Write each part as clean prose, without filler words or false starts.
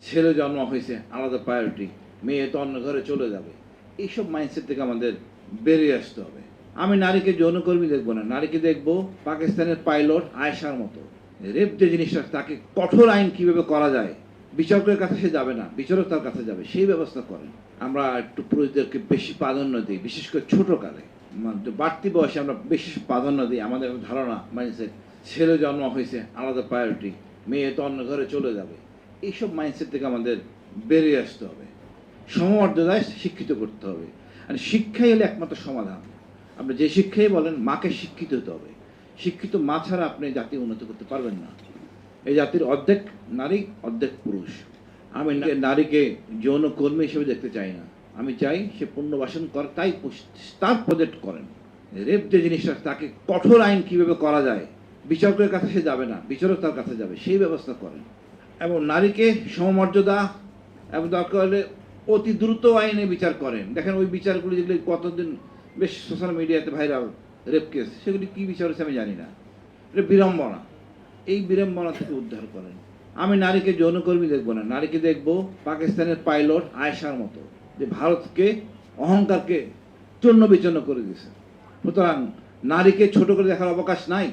ছেলে জন্ম হয়েছে আলাদা প্রায়োরিটি, মেয়ে তো অন্য ঘরে চলে যাবে। এইসব মাইন্ডসেট থেকে আমাদের বেরিয়ে আসতে হবে। আমি নারীকে যৌনকর্মী দেখবো না, নারীকে দেখবো পাকিস্তানের পাইলট আয়েশার মতো। রেপ যে জিনিসটা, তাকে কঠোর আইন কিভাবে করা যায়, বিচারকের কাছে সে যাবে না, বিচারক তার কাছে যাবে, সেই ব্যবস্থা করেন। আমরা একটু পুরুষদেরকে বেশি প্রাধান্য দিই, বিশেষ করে ছোটকালে, বাড়তি বয়সে আমরা বেশি প্রাধান্য দিই। আমাদের ধারণা মাইন্ডসেট, ছেলে জন্ম হয়েছে আলাদা প্রায়োরিটি, মেয়ে তো অন্য ঘরে চলে যাবে। এইসব মাইন্ডসেট থেকে আমাদের বেরিয়ে আসতে হবে। সমমর্যাদায় শিক্ষিত করতে হবে। আর শিক্ষাই হলে একমাত্র সমাধান। আপনি যে শিক্ষাই বলেন, মাকে শিক্ষিত হতে হবে। শিক্ষিত মা ছাড়া আপনি জাতি উন্নত করতে পারবেন না। এই জাতির অর্ধেক নারী, অর্ধেক পুরুষ। আমি নারীকে যৌনকর্মী হিসেবে দেখতে চাই না। আমি চাই সে পুনর্বাসন করে, তাই তার প্রজেক্ট করেন। রেপ যে জিনিসটা, তাকে কঠোর আইন কিভাবে করা যায়, বিচারকের কাছে সে যাবে না, বিচারক তার কাছে যাবে, সেই ব্যবস্থা করেন। এবং নারীকে সমমর্যাদা এবং দরকার হলে অতি দ্রুত আইনে বিচার করেন। দেখেন ওই বিচারগুলি যেগুলি কতদিন বেশ সোশ্যাল মিডিয়াতে ভাইরাল, রেপ কেস, সেগুলি কী বিচার হচ্ছে আমি জানি না। এটা বিড়ম্বনা। এই বিড়ম্বনা থেকে উদ্ধার করেন। আমি নারীকে যৌনকর্মী দেখবো না, নারীকে দেখবো পাকিস্তানের পাইলট আয়েশার মতো, যে ভারতকে অহংকারকে চূর্ণ বিচূর্ণ করে দিয়েছে। সুতরাং নারীকে ছোট করে দেখার অবকাশ নাই।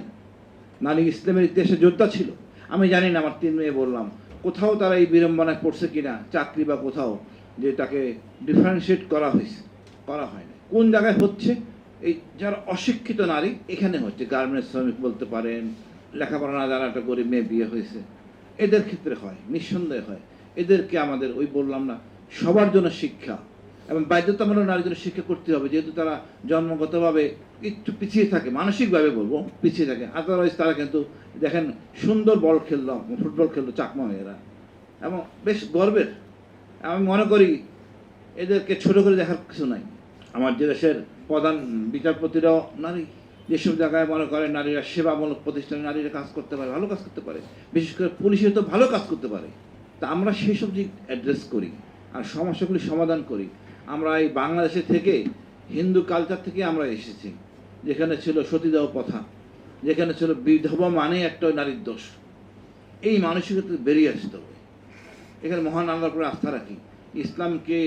নারী ইসলামের ইতিহাসে যোদ্ধা ছিল। আমি জানি না, আমার 3 মেয়ে বললাম, কোথাও তারা এই বিড়ম্বনায় পড়ছে কিনা, চাকরি বা কোথাও, যে তাকে ডিফারেন্সিয়েট করা হয়েছে, করা হয় না। কোন জায়গায় হচ্ছে? এই যারা অশিক্ষিত নারী, এখানে হচ্ছে। গার্মেন্টস শ্রমিক বলতে পারেন, লেখাপড়া না যারা একটা গরিব মেয়ে বিয়ে হয়েছে, এদের ক্ষেত্রে হয়, নিঃসন্দেহে হয়। এদেরকে আমাদের ওই বললাম না, সবার জন্য শিক্ষা এবং বাধ্যতামূলক নারীর জন্য শিক্ষা করতে হবে, যেহেতু তারা জন্মগতভাবে একটু পিছিয়ে থাকে, মানসিকভাবে বলবো পিছিয়ে থাকে। আদারওয়াইজ তারা কিন্তু দেখেন সুন্দর বল খেললো, ফুটবল খেললো চাকমা মেয়েরা, এবং বেশ গর্বের। আমি মনে করি এদেরকে ছোট করে দেখার কিছু নাই। আমার যে দেশের প্রধান বিচারপতিরাও নারী। যেসব জায়গায় মনে করেন নারীরা সেবামূলক প্রতিষ্ঠানে নারীরা কাজ করতে পারে, ভালো কাজ করতে পারে, বিশেষ করে পুলিশে তো ভালো কাজ করতে পারে। তা আমরা সেই সব দিক অ্যাড্রেস করি আর সমস্যাগুলি সমাধান করি। আমরা এই বাংলাদেশে থেকে, হিন্দু কালচার থেকে আমরা এসেছি, যেখানে ছিল সতীদাহ প্রথা, যেখানে ছিল বিধবা মানে একটা নারীর দোষ। এই মানসিকতা বেরিয়ে আসতে হবে। এখানে মহান আল্লাহর উপরে আস্থা রাখি। ইসলামকে,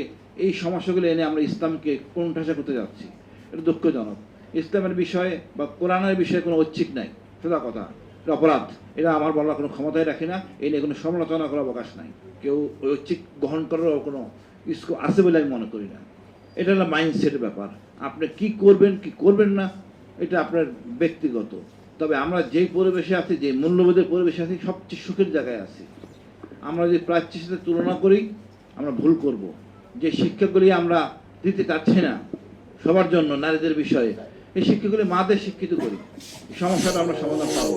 এই সমস্যাগুলো এনে আমরা ইসলামকে কোণঠাসা করতে যাচ্ছি, এটা দুঃখজনক। ইসলামের বিষয়ে বা কোরআনের বিষয়ে কোনো ঐচ্ছিক নাই, সোজা কথা, এটা অপরাধ। এটা আমার বলার কোনো ক্ষমতাই রাখি না, এই নিয়ে কোনো সমালোচনা করার অবকাশ নাই। কেউ ঐচ্ছিক গ্রহণ করার কোনো স্কোপ আছে বলে আমি মনে করি না। এটা হলো মাইন্ডসেটের ব্যাপার। আপনি কি করবেন কি করবেন না, এটা আপনার ব্যক্তিগত। তবে আমরা যেই পরিবেশে আছি, যে মূল্যবোধের পরিবেশে আছি, সবচেয়ে সুখের জায়গায় আছি। আমরা যদি প্রাচ্যের সাথে তুলনা করি, আমরা ভুল করব। যে শিক্ষাগুলি আমরা দিতে চাচ্ছি না সবার জন্য নারীদের বিষয়ে, এই শিক্ষাগুলি মাদের শিক্ষিত করি, সমস্যাটা আমরা সমাধান পাবো।